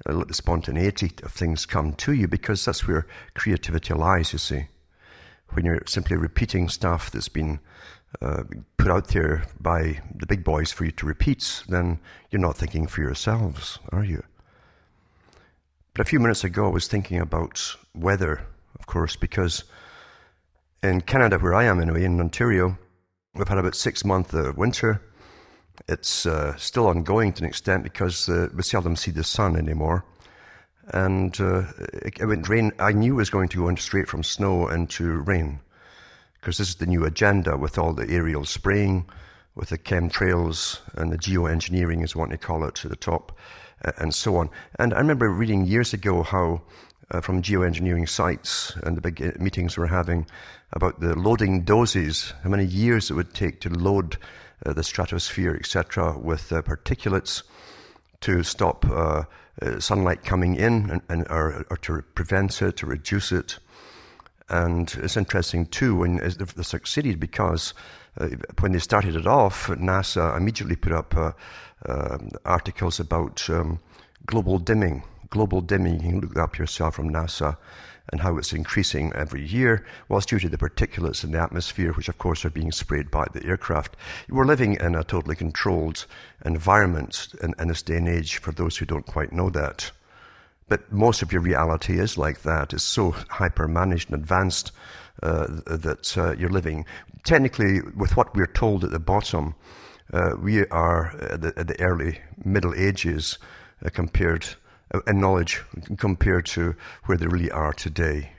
let the spontaneity of things come to you, because that's where creativity lies, you see. When you're simply repeating stuff that's been put out there by the big boys for you to repeat, then you're not thinking for yourselves, are you? But a few minutes ago, I was thinking about weather, of course, because in Canada, where I am anyway, in Ontario, we've had about 6 months of winter. It's still ongoing to an extent because we seldom see the sun anymore. And it went rain. I knew it was going to go straight from snow into rain, because this is the new agenda with all the aerial spraying, with the chemtrails and the geoengineering is what they call it, to the top, and so on. And I remember reading years ago how from geoengineering sites and the big meetings we're having about the loading doses, how many years it would take to load the stratosphere, etc., with particulates to stop sunlight coming in or to prevent it, to reduce it. And it's interesting too when they succeeded, because when they started it off, NASA immediately put up articles about global dimming. Global dimming, you can look that up yourself, from NASA, and how it's increasing every year. Well, it's due to the particulates in the atmosphere, which of course are being sprayed by the aircraft. We're living in a totally controlled environment in this day and age, for those who don't quite know that. But most of your reality is like that. It's so hyper-managed and advanced that you're living. Technically, with what we're told at the bottom, we are at the early Middle Ages compared in knowledge compared to where they really are today.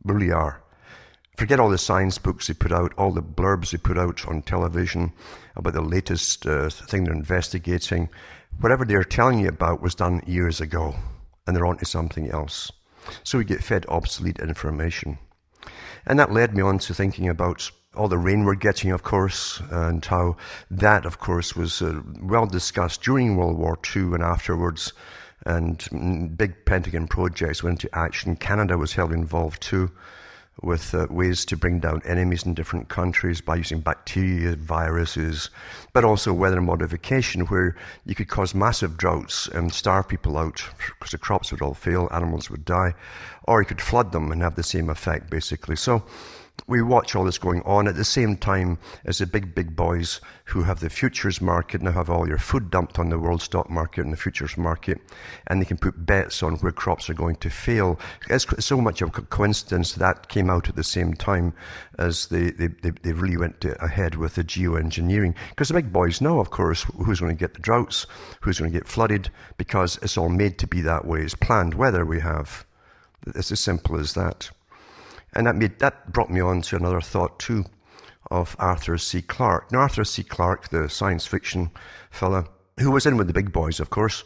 Really are. Forget all the science books they put out, all the blurbs they put out on television about the latest thing they're investigating. Whatever they're telling you about was done years ago, and they're on to something else. So we get fed obsolete information. And that led me on to thinking about all the rain we're getting, of course, and how that, of course, was well discussed during World War II and afterwards. And big Pentagon projects went into action. Canada was heavily involved too, with ways to bring down enemies in different countries by using bacteria, viruses, but also weather modification, where you could cause massive droughts and starve people out because the crops would all fail, animals would die, or you could flood them and have the same effect, basically. So we watch all this going on at the same time as the big boys who have the futures market now have all your food dumped on the world stock market and the futures market, and they can put bets on where crops are going to fail. It's so much of a coincidence that came out at the same time as they really went ahead with the geoengineering, because the big boys know, of course, who's going to get the droughts, who's going to get flooded, because it's all made to be that way. It's planned weather we have. It's as simple as that. And that brought me on to another thought too, of Arthur C. Clarke. Now, Arthur C. Clarke, the science fiction fella, who was in with the big boys, of course,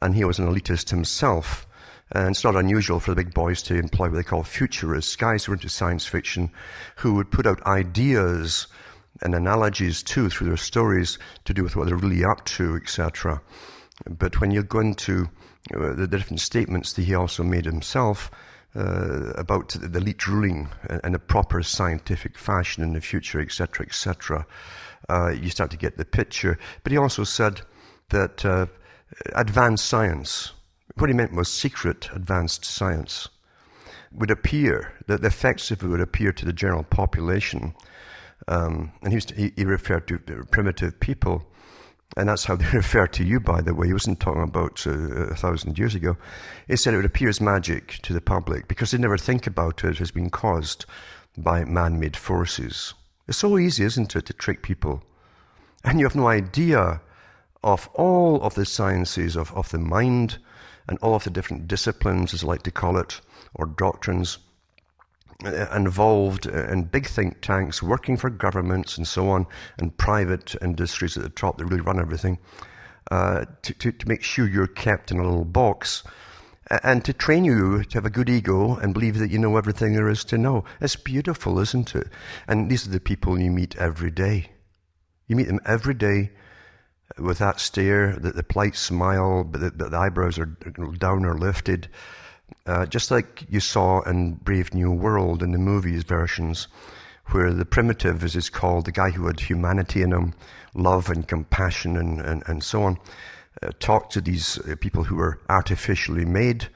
and he was an elitist himself. And it's not unusual for the big boys to employ what they call futurists, guys who are into science fiction, who would put out ideas and analogies too through their stories to do with what they're really up to, etc. But when you go into the different statements that he also made himself, about the elite ruling in a proper scientific fashion in the future, etc., etc., you start to get the picture. But he also said that advanced science, what he meant was secret advanced science, would appear, that the effects of it would appear to the general population. And he referred to primitive people. And that's how they refer to you, by the way. He wasn't talking about 1,000 years ago. He said it would appear as magic to the public because they never think about it as being caused by man-made forces. It's so easy, isn't it, to trick people? And you have no idea of all of the sciences of the mind and all of the different disciplines, as I like to call it, or doctrines, involved in big think tanks, working for governments and so on, and private industries at the top that really run everything, to make sure you're kept in a little box, and to train you to have a good ego and believe that you know everything there is to know. It's beautiful, isn't it? And these are the people you meet every day. You meet them every day with that stare, the polite smile, but the eyebrows are down or lifted. Just like you saw in Brave New World in the movies versions, where the primitive, as it's called, the guy who had humanity in him, love and compassion and so on, talk to these people who were artificially made,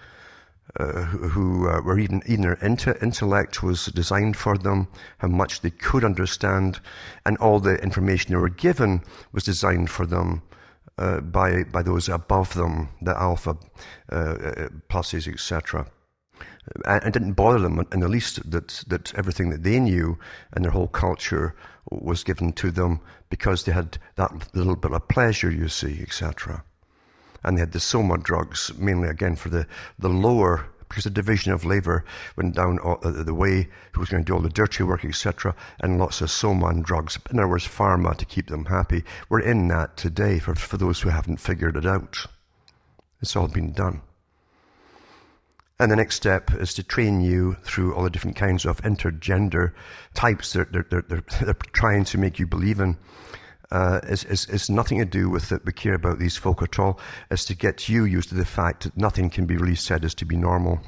who were even their intellect was designed for them, how much they could understand, and all the information they were given was designed for them by those above them, the alpha pluses, etc. And it didn't bother them in the least that everything that they knew and their whole culture was given to them because they had that little bit of pleasure, you see, etc. And they had the soma drugs, mainly again for the lower, because the division of labor went down the way, who was going to do all the dirty work, etc., and lots of soma and drugs. In other words, pharma to keep them happy. We're in that today for those who haven't figured it out. It's all been done. And the next step is to train you through all the different kinds of intergender types they're trying to make you believe in. It's nothing to do with that we care about these folk at all. It's to get you used to the fact that nothing can be really said as to be normal.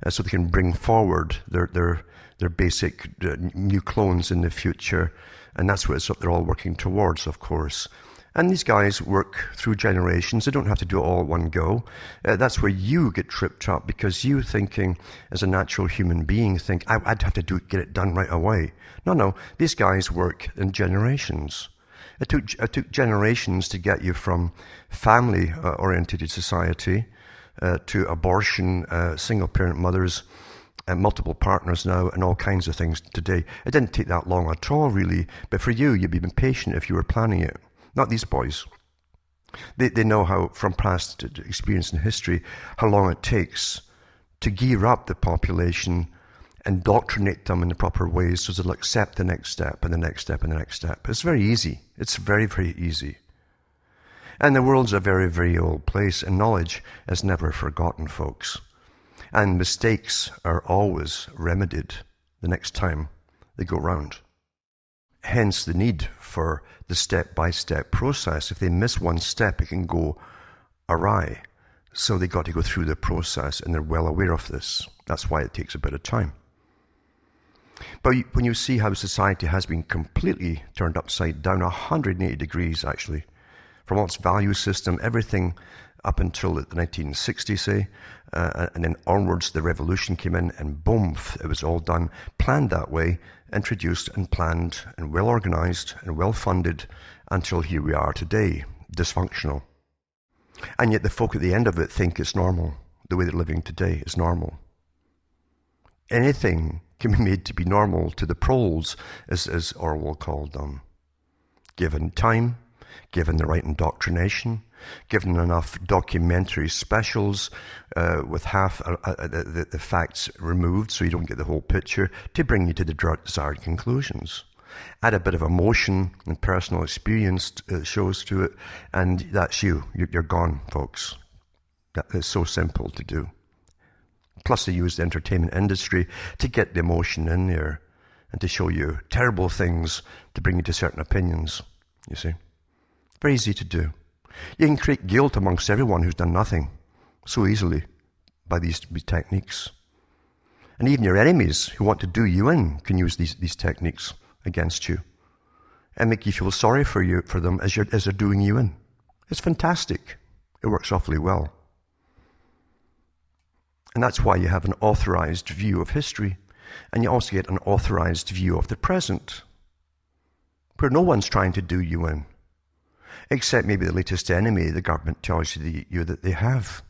So they can bring forward their basic new clones in the future. And that's what they're all working towards, of course. And these guys work through generations. They don't have to do it all at one go. That's where you get tripped up, because you thinking, as a natural human being, think, I'd have to get it done right away. No. These guys work in generations. It took generations to get you from family-oriented society to abortion, single-parent mothers, and multiple partners now, and all kinds of things today. It didn't take that long at all, really. But for you, you'd be impatient if you were planning it. Not these boys. They know how, from past experience and history, how long it takes to gear up the population, indoctrinate them in the proper ways so they'll accept the next step and the next step and the next step. It's very easy. It's very, very easy. And the world's a very, very old place, and knowledge is never forgotten, folks. And mistakes are always remedied the next time they go round. Hence the need for the step-by-step process. If they miss one step, it can go awry. So they got to go through the process, and they're well aware of this. That's why it takes a bit of time. But when you see how society has been completely turned upside down, 180 degrees actually, from its value system, everything up until the 1960s, say, and then onwards the revolution came in, and boom, it was all done, planned that way, introduced and planned and well organized and well funded until here we are today, dysfunctional. And yet the folk at the end of it think it's normal. The way they're living today is normal. Anything can be made to be normal to the proles, as Orwell called them. Given time, given the right indoctrination, given enough documentary specials with half the facts removed so you don't get the whole picture, to bring you to the desired conclusions. Add a bit of emotion and personal experience shows to it, and that's you. You're gone, folks. That is so simple to do. Plus they use the entertainment industry to get the emotion in there and to show you terrible things to bring you to certain opinions, you see. Very easy to do. You can create guilt amongst everyone who's done nothing so easily by these techniques. And even your enemies who want to do you in can use these techniques against you and make you feel sorry for them as they're doing you in. It's fantastic. It works awfully well. And that's why you have an authorized view of history, and you also get an authorized view of the present, where no one's trying to do you in, except maybe the latest enemy the government tells you that they have.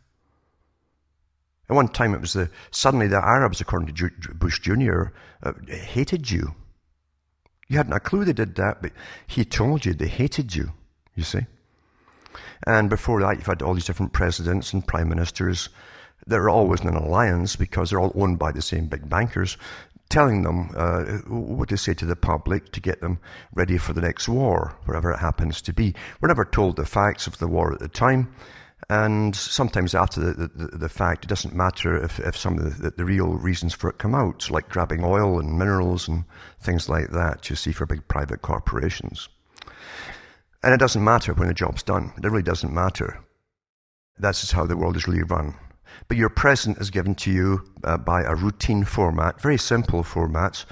At one time, it was suddenly the Arabs, according to Bush Jr., hated you. You hadn't a clue they did that, but he told you they hated you, you see. And before that, you've had all these different presidents and prime ministers that are always in an alliance because they're all owned by the same big bankers, telling them what to say to the public to get them ready for the next war, wherever it happens to be. We're never told the facts of the war at the time, and sometimes after the fact, it doesn't matter if some of the real reasons for it come out, like grabbing oil and minerals and things like that, you see, for big private corporations. And it doesn't matter when the job's done. It really doesn't matter. That's just how the world is really run. But your present is given to you by a routine format, very simple formats,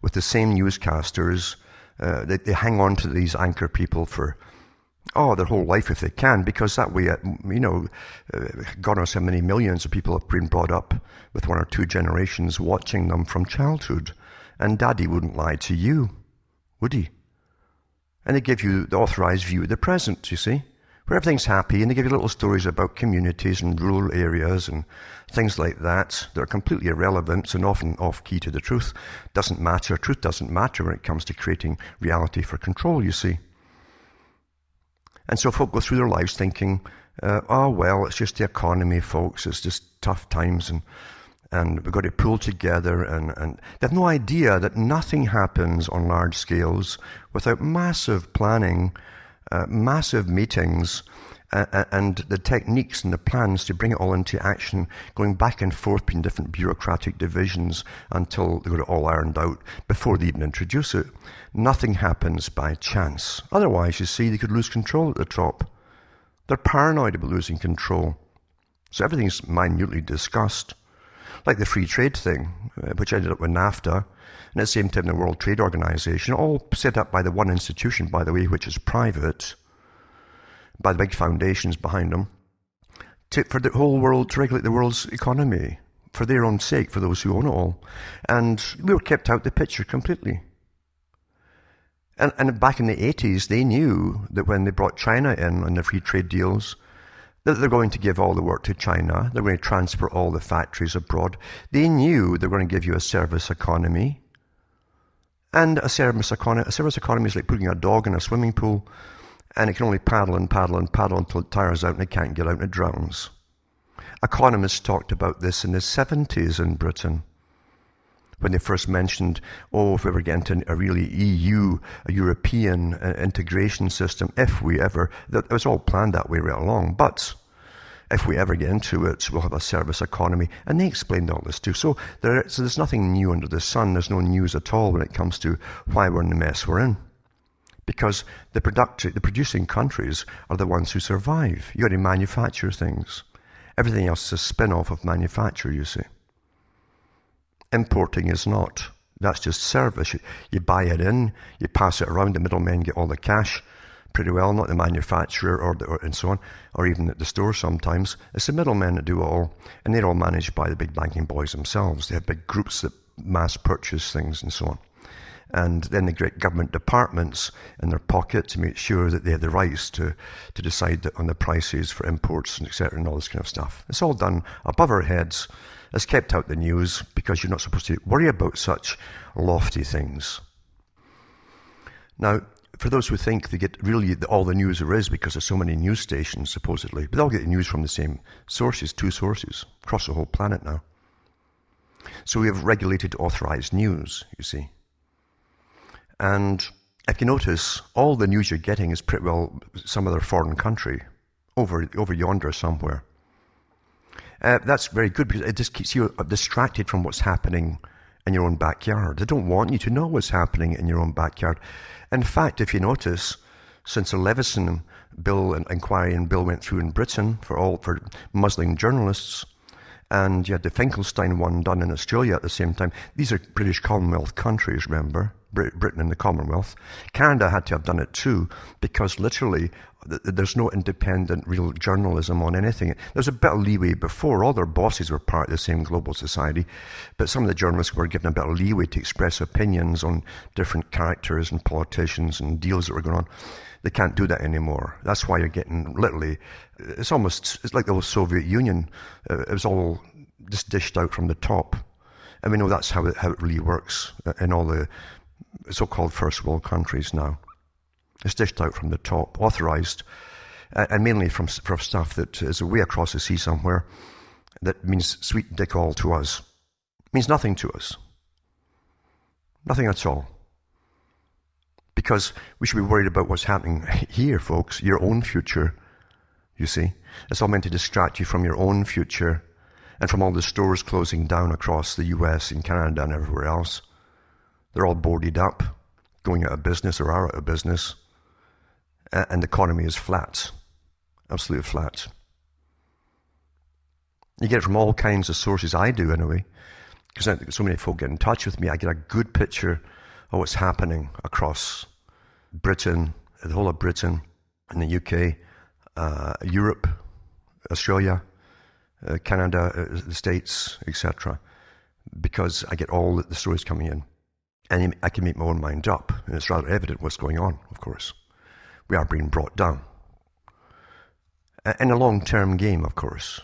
with the same newscasters. They hang on to these anchor people for Oh, their whole life if they can, because that way, God knows how many millions of people have been brought up with one or two generations watching them from childhood. And Daddy wouldn't lie to you, would he? And they give you the authorized view of the present, you see, where everything's happy, and they give you little stories about communities and rural areas and things like that. They're completely irrelevant and often off-key to the truth. Doesn't matter. Truth doesn't matter when it comes to creating reality for control, you see. And so folk go through their lives thinking, oh, well, it's just the economy, folks. It's just tough times, and we've got to pull together. And they have no idea that nothing happens on large scales without massive planning, massive meetings, and the techniques and the plans to bring it all into action, going back and forth between different bureaucratic divisions until they got it all ironed out before they even introduce it. Nothing happens by chance. Otherwise, you see, they could lose control at the top. They're paranoid about losing control. So everything's minutely discussed. Like the free trade thing, which ended up with NAFTA, and at the same time the World Trade Organization, all set up by the one institution, by the way, which is private, by the big foundations behind them, for the whole world, to regulate the world's economy, for their own sake, for those who own it all. And we were kept out of the picture completely. And back in the 80s, they knew that when they brought China in on the free trade deals, that they're going to give all the work to China, they're going to transfer all the factories abroad. They knew they were going to give you a service economy. And a service economy is like putting a dog in a swimming pool, and it can only paddle and paddle and paddle until it tires out and it can't get out and it drowns. Economists talked about this in the 70s in Britain, when they first mentioned, if we ever get into a really EU, a European integration system, if we ever, it was all planned that way right along, but if we ever get into it, we'll have a service economy. And they explained all this too. So there's nothing new under the sun. There's no news at all when it comes to why we're in the mess we're in. Because the producing countries are the ones who survive. You got to manufacture things. Everything else is a spin-off of manufacture, you see. Importing is not. That's just service. You buy it in, you pass it around, the middlemen get all the cash pretty well, not the manufacturer and so on, or even at the store sometimes. It's the middlemen that do it all, and they're all managed by the big banking boys themselves. They have big groups that mass purchase things and so on. And then the great government departments in their pocket to make sure that they have the rights to decide on the prices for imports and etc. and all this kind of stuff. It's all done above our heads. It's kept out the news because you're not supposed to worry about such lofty things. Now, for those who think they get really all the news there is because there's so many news stations supposedly, but they all get the news from the same sources, two sources, across the whole planet now. So we have regulated authorized news, you see. And if you notice, all the news you're getting is pretty well some other foreign country, over yonder somewhere. That's very good because it just keeps you distracted from what's happening in your own backyard. They don't want you to know what's happening in your own backyard. In fact, if you notice, since the Leveson bill and inquiry and bill went through in Britain for muzzling journalists, and you had the Finkelstein one done in Australia at the same time. These are British Commonwealth countries, remember? Britain and the Commonwealth. Canada had to have done it too, because literally there's no independent real journalism on anything. There's a bit of leeway before. All their bosses were part of the same global society, but some of the journalists were given a bit of leeway to express opinions on different characters and politicians and deals that were going on. They can't do that anymore. That's why you're getting literally, it's like the old Soviet Union. It was all just dished out from the top. And we know that's how it really works in all the so-called first world countries now. It's dished out from the top, authorized, and mainly from stuff that is way across the sea somewhere that means sweet dick all to us. It means nothing to us. Nothing at all. Because we should be worried about what's happening here, folks, your own future, you see. It's all meant to distract you from your own future and from all the stores closing down across the US and Canada and everywhere else. They're all boarded up, going out of business or are out of business, and the economy is flat, absolutely flat. You get it from all kinds of sources. I do anyway, because so many folk get in touch with me. I get a good picture of what's happening across Britain, the whole of Britain, in the UK, Europe, Australia, Canada, the States, etc. Because I get all the stories coming in. And I can make my own mind up. And it's rather evident what's going on, of course. We are being brought down. In a long-term game, of course.